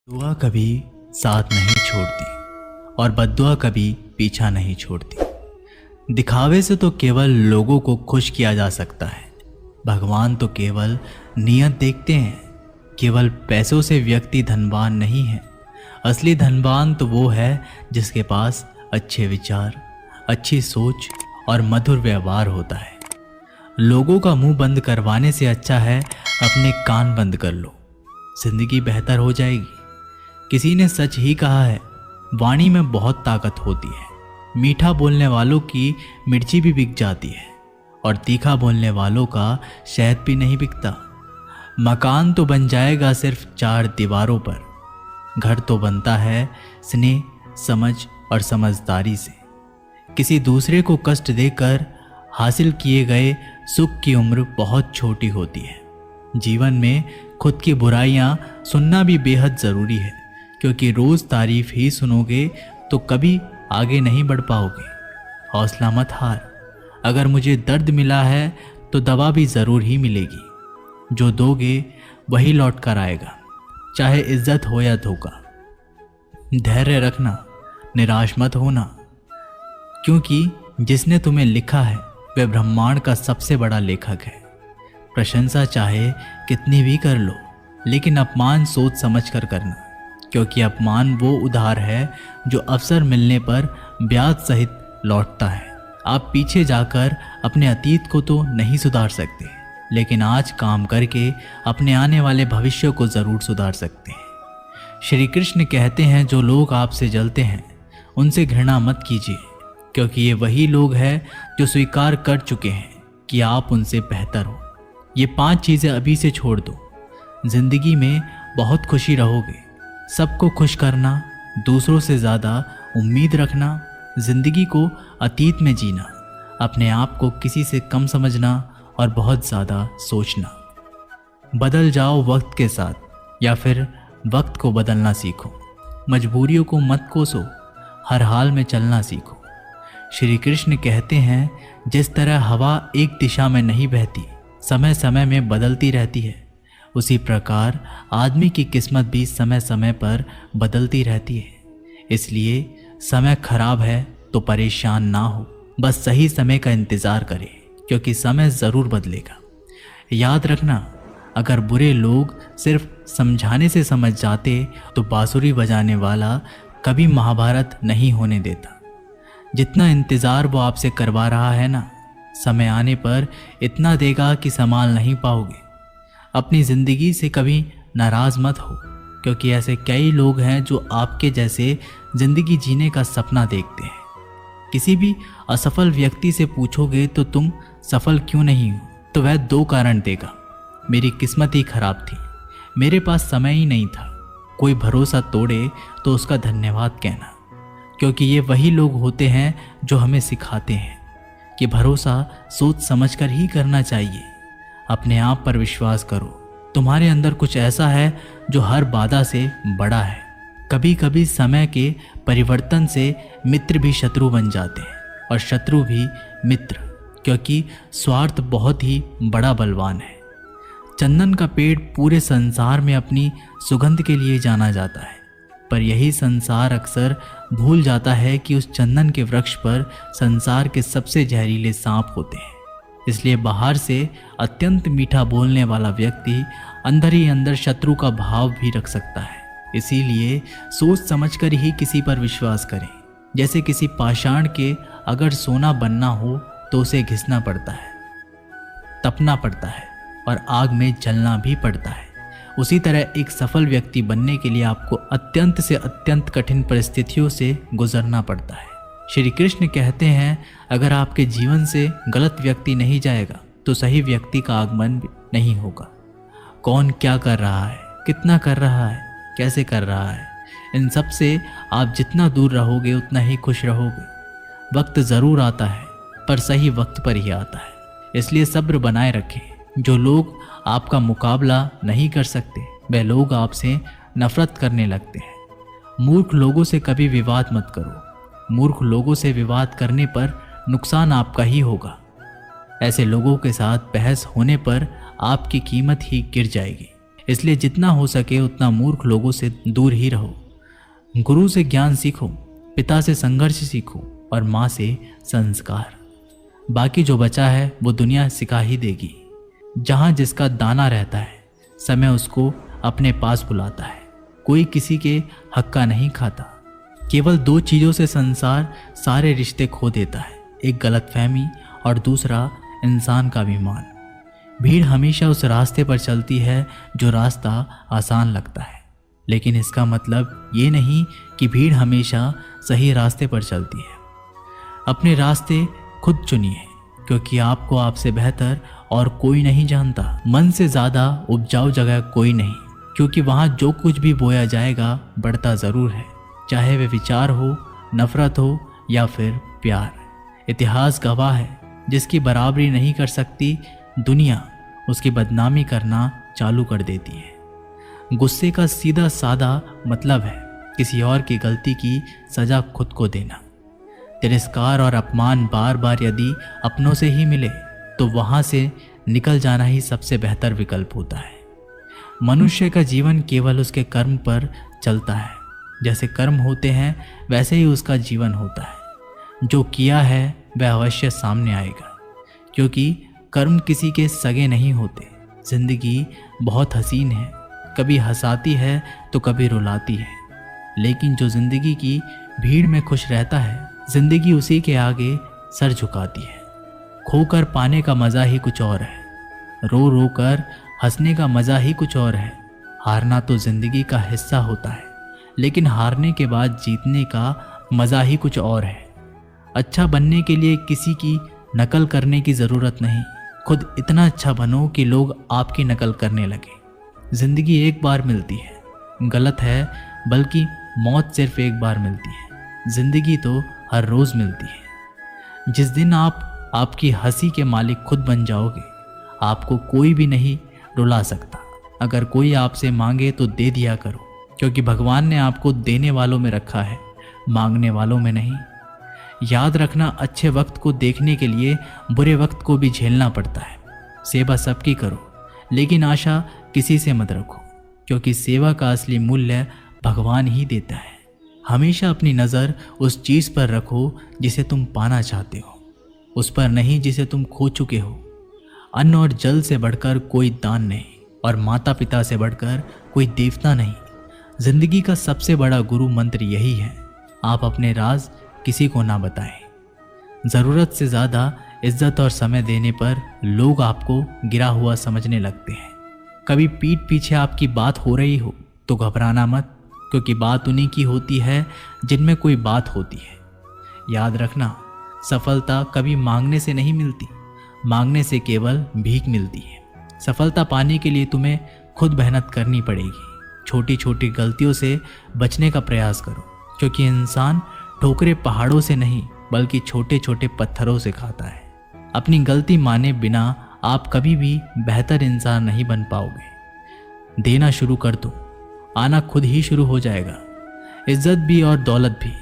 दुआ कभी साथ नहीं छोड़ती और बद्दुआ कभी पीछा नहीं छोड़ती। दिखावे से तो केवल लोगों को खुश किया जा सकता है। भगवान तो केवल नियत देखते हैं। केवल पैसों से व्यक्ति धनवान नहीं है। असली धनवान तो वो है जिसके पास अच्छे विचार, अच्छी सोच और मधुर व्यवहार होता है। लोगों का मुंह बंद करवाने से अच्छा है अपने कान बंद कर लो, जिंदगी बेहतर हो जाएगी। किसी ने सच ही कहा है, वाणी में बहुत ताकत होती है। मीठा बोलने वालों की मिर्ची भी बिक जाती है और तीखा बोलने वालों का शहद भी नहीं बिकता। मकान तो बन जाएगा सिर्फ 4 दीवारों पर, घर तो बनता है स्नेह, समझ और समझदारी से। किसी दूसरे को कष्ट देकर हासिल किए गए सुख की उम्र बहुत छोटी होती है। जीवन में खुद की बुराइयां सुनना भी बेहद ज़रूरी है, क्योंकि रोज़ तारीफ ही सुनोगे तो कभी आगे नहीं बढ़ पाओगे। हौसला मत हार। अगर मुझे दर्द मिला है तो दवा भी ज़रूर ही मिलेगी। जो दोगे वही लौट कर आएगा, चाहे इज्जत हो या धोखा। धैर्य रखना, निराश मत होना, क्योंकि जिसने तुम्हें लिखा है वह ब्रह्मांड का सबसे बड़ा लेखक है। प्रशंसा चाहे कितनी भी कर लो, लेकिन अपमान सोच समझ कर करना, क्योंकि अपमान वो उधार है जो अवसर मिलने पर ब्याज सहित लौटता है। आप पीछे जाकर अपने अतीत को तो नहीं सुधार सकते, लेकिन आज काम करके अपने आने वाले भविष्य को ज़रूर सुधार सकते हैं। श्री कृष्ण कहते हैं, जो लोग आपसे जलते हैं उनसे घृणा मत कीजिए, क्योंकि ये वही लोग हैं जो स्वीकार कर चुके हैं कि आप उनसे बेहतर हो। ये 5 चीज़ें अभी से छोड़ दो। जिंदगी में बहुत खुशी रहोगे। सबको खुश करना, दूसरों से ज़्यादा उम्मीद रखना, जिंदगी को अतीत में जीना, अपने आप को किसी से कम समझना और बहुत ज़्यादा सोचना। बदल जाओ वक्त के साथ, या फिर वक्त को बदलना सीखो। मजबूरियों को मत कोसो, हर हाल में चलना सीखो। श्री कृष्ण कहते हैं, जिस तरह हवा एक दिशा में नहीं बहती, समय समय में बदलती रहती है, उसी प्रकार आदमी की किस्मत भी समय समय पर बदलती रहती है। इसलिए समय खराब है तो परेशान ना हो, बस सही समय का इंतज़ार करें, क्योंकि समय ज़रूर बदलेगा। याद रखना, अगर बुरे लोग सिर्फ समझाने से समझ जाते तो बांसुरी बजाने वाला कभी महाभारत नहीं होने देता। जितना इंतज़ार वो आपसे करवा रहा है ना, समय आने पर इतना देगा कि संभाल नहीं पाओगे। अपनी ज़िंदगी से कभी नाराज़ मत हो, क्योंकि ऐसे कई लोग हैं जो आपके जैसे ज़िंदगी जीने का सपना देखते हैं। किसी भी असफल व्यक्ति से पूछोगे तो तुम सफल क्यों नहीं हो, तो वह 2 कारण देगा। मेरी किस्मत ही खराब थी, मेरे पास समय ही नहीं था। कोई भरोसा तोड़े तो उसका धन्यवाद कहना, क्योंकि ये वही लोग होते हैं जो हमें सिखाते हैं कि भरोसा सोच समझकर ही करना चाहिए। अपने आप पर विश्वास करो। तुम्हारे अंदर कुछ ऐसा है जो हर बाधा से बड़ा है। कभी कभी समय के परिवर्तन से मित्र भी शत्रु बन जाते हैं और शत्रु भी मित्र, क्योंकि स्वार्थ बहुत ही बड़ा बलवान है। चंदन का पेड़ पूरे संसार में अपनी सुगंध के लिए जाना जाता है, पर यही संसार अक्सर भूल जाता है कि उस चंदन के वृक्ष पर संसार के सबसे जहरीले सांप होते हैं। इसलिए बाहर से अत्यंत मीठा बोलने वाला व्यक्ति अंदर ही अंदर शत्रु का भाव भी रख सकता है। इसीलिए सोच समझकर ही किसी पर विश्वास करें। जैसे किसी पाषाण के अगर सोना बनना हो तो उसे घिसना पड़ता है, तपना पड़ता है और आग में जलना भी पड़ता है। उसी तरह एक सफल व्यक्ति बनने के लिए आपको अत्यंत से अत्यंत कठिन परिस्थितियों से गुजरना पड़ता है। श्री कृष्ण कहते हैं, अगर आपके जीवन से गलत व्यक्ति नहीं जाएगा तो सही व्यक्ति का आगमन भी नहीं होगा। कौन क्या कर रहा है, कितना कर रहा है, कैसे कर रहा है, इन सब से आप जितना दूर रहोगे उतना ही खुश रहोगे। वक्त ज़रूर आता है, पर सही वक्त पर ही आता है। इसलिए सब्र बनाए रखें। जो लोग आपका मुकाबला नहीं कर सकते, वह लोग आपसे नफरत करने लगते हैं। मूर्ख लोगों से कभी विवाद मत करो। मूर्ख लोगों से विवाद करने पर नुकसान आपका ही होगा। ऐसे लोगों के साथ बहस होने पर आपकी कीमत ही गिर जाएगी। इसलिए जितना हो सके उतना मूर्ख लोगों से दूर ही रहो। गुरु से ज्ञान सीखो, पिता से संघर्ष सीखो और माँ से संस्कार। बाकी जो बचा है वो दुनिया सिखा ही देगी। जहाँ जिसका दाना रहता है समय उसको अपने पास बुलाता है। कोई किसी के हक का नहीं खाता। केवल दो चीज़ों से संसार सारे रिश्ते खो देता है, एक गलतफहमी और दूसरा इंसान का अभिमान। भीड़ हमेशा उस रास्ते पर चलती है जो रास्ता आसान लगता है, लेकिन इसका मतलब ये नहीं कि भीड़ हमेशा सही रास्ते पर चलती है। अपने रास्ते खुद चुनिए, क्योंकि आपको आपसे बेहतर और कोई नहीं जानता। मन से ज़्यादा उपजाऊ जगह कोई नहीं, क्योंकि वहाँ जो कुछ भी बोया जाएगा बढ़ता ज़रूर है, चाहे वे विचार हो, नफरत हो या फिर प्यार। इतिहास गवाह है, जिसकी बराबरी नहीं कर सकती दुनिया उसकी बदनामी करना चालू कर देती है। गुस्से का सीधा साधा मतलब है किसी और की गलती की सज़ा खुद को देना। तिरस्कार और अपमान बार बार यदि अपनों से ही मिले तो वहाँ से निकल जाना ही सबसे बेहतर विकल्प होता है। मनुष्य का जीवन केवल उसके कर्म पर चलता है। जैसे कर्म होते हैं वैसे ही उसका जीवन होता है। जो किया है वह अवश्य सामने आएगा, क्योंकि कर्म किसी के सगे नहीं होते। जिंदगी बहुत हसीन है, कभी हंसाती है तो कभी रुलाती है, लेकिन जो जिंदगी की भीड़ में खुश रहता है जिंदगी उसी के आगे सर झुकाती है। खोकर पाने का मज़ा ही कुछ और है, रो रो कर हंसने का मज़ा ही कुछ और है। हारना तो जिंदगी का हिस्सा होता है, लेकिन हारने के बाद जीतने का मज़ा ही कुछ और है। अच्छा बनने के लिए किसी की नकल करने की ज़रूरत नहीं, खुद इतना अच्छा बनो कि लोग आपकी नकल करने लगे। ज़िंदगी एक बार मिलती है, गलत है, बल्कि मौत सिर्फ एक बार मिलती है। ज़िंदगी तो हर रोज़ मिलती है। जिस दिन आप आपकी हंसी के मालिक खुद बन जाओगे, आपको कोई भी नहीं रुला सकता। अगर कोई आपसे मांगे तो दे दिया करो, क्योंकि भगवान ने आपको देने वालों में रखा है, मांगने वालों में नहीं। याद रखना, अच्छे वक्त को देखने के लिए बुरे वक्त को भी झेलना पड़ता है। सेवा सबकी करो, लेकिन आशा किसी से मत रखो, क्योंकि सेवा का असली मूल्य भगवान ही देता है। हमेशा अपनी नज़र उस चीज़ पर रखो जिसे तुम पाना चाहते हो, उस पर नहीं जिसे तुम खो चुके हो। अन्न और जल से बढ़कर कोई दान नहीं, और माता पिता से बढ़कर कोई देवता नहीं। जिंदगी का सबसे बड़ा गुरु मंत्र यही है, आप अपने राज किसी को ना बताएं। ज़रूरत से ज़्यादा इज्जत और समय देने पर लोग आपको गिरा हुआ समझने लगते हैं। कभी पीठ पीछे आपकी बात हो रही हो तो घबराना मत, क्योंकि बात उन्हीं की होती है जिनमें कोई बात होती है। याद रखना, सफलता कभी मांगने से नहीं मिलती, मांगने से केवल भीख मिलती है। सफलता पाने के लिए तुम्हें खुद मेहनत करनी पड़ेगी। छोटी छोटी गलतियों से बचने का प्रयास करो, क्योंकि इंसान ठोकरे पहाड़ों से नहीं बल्कि छोटे छोटे पत्थरों से खाता है। अपनी गलती माने बिना आप कभी भी बेहतर इंसान नहीं बन पाओगे। देना शुरू कर दो, आना खुद ही शुरू हो जाएगा। इज्जत भी और दौलत भी।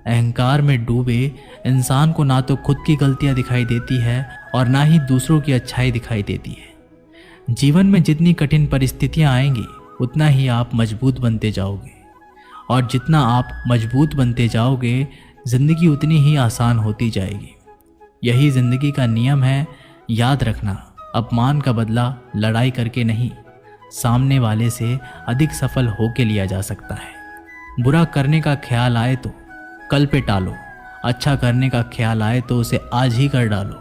अहंकार में डूबे इंसान को ना तो खुद की गलतियां दिखाई देती है और ना ही दूसरों की अच्छाई दिखाई देती है। जीवन में जितनी कठिन परिस्थितियां आएंगी उतना ही आप मजबूत बनते जाओगे, और जितना आप मजबूत बनते जाओगे जिंदगी उतनी ही आसान होती जाएगी। यही जिंदगी का नियम है। याद रखना, अपमान का बदला लड़ाई करके नहीं, सामने वाले से अधिक सफल होके लिया जा सकता है। बुरा करने का ख्याल आए तो कल पे टालो, अच्छा करने का ख्याल आए तो उसे आज ही कर डालो।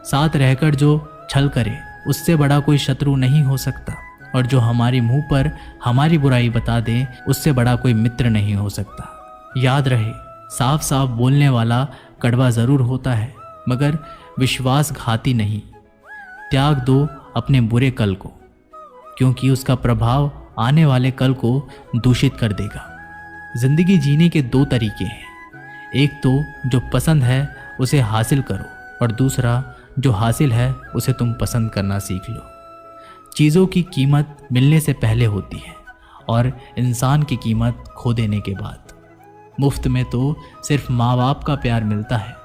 साथ रहकर जो छल करे उससे बड़ा कोई शत्रु नहीं हो सकता, और जो हमारी मुंह पर हमारी बुराई बता दे उससे बड़ा कोई मित्र नहीं हो सकता। याद रहे, साफ साफ बोलने वाला कड़वा ज़रूर होता है, मगर विश्वासघाती नहीं। त्याग दो अपने बुरे कल को, क्योंकि उसका प्रभाव आने वाले कल को दूषित कर देगा। जिंदगी जीने के दो तरीके हैं, एक तो जो पसंद है उसे हासिल करो, और दूसरा जो हासिल है उसे तुम पसंद करना सीख लो। चीज़ों की कीमत मिलने से पहले होती है, और इंसान की कीमत खो देने के बाद। मुफ्त में तो सिर्फ माँ बाप का प्यार मिलता है,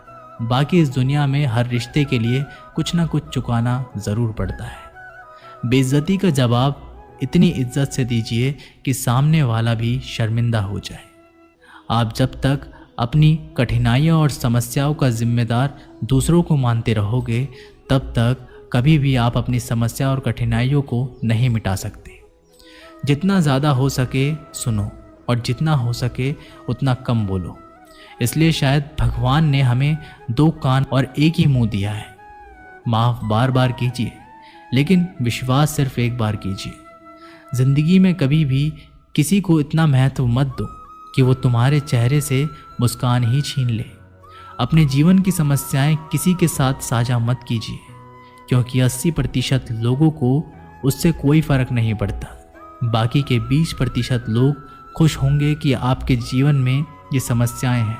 बाकी इस दुनिया में हर रिश्ते के लिए कुछ ना कुछ चुकाना ज़रूर पड़ता है। बेइज्जती का जवाब इतनी इज्जत से दीजिए कि सामने वाला भी शर्मिंदा हो जाए। आप जब तक अपनी कठिनाइयों और समस्याओं का जिम्मेदार दूसरों को मानते रहोगे, तब तक कभी भी आप अपनी समस्या और कठिनाइयों को नहीं मिटा सकते। जितना ज़्यादा हो सके सुनो और जितना हो सके उतना कम बोलो। इसलिए शायद भगवान ने हमें 2 कान और एक ही मुंह दिया है। माफ़ बार बार कीजिए, लेकिन विश्वास सिर्फ एक बार कीजिए। ज़िंदगी में कभी भी किसी को इतना महत्व मत दो कि वो तुम्हारे चेहरे से मुस्कान ही छीन ले। अपने जीवन की समस्याएं किसी के साथ साझा मत कीजिए, क्योंकि 80% लोगों को उससे कोई फ़र्क नहीं पड़ता। बाकी के 20% लोग खुश होंगे कि आपके जीवन में ये समस्याएं हैं।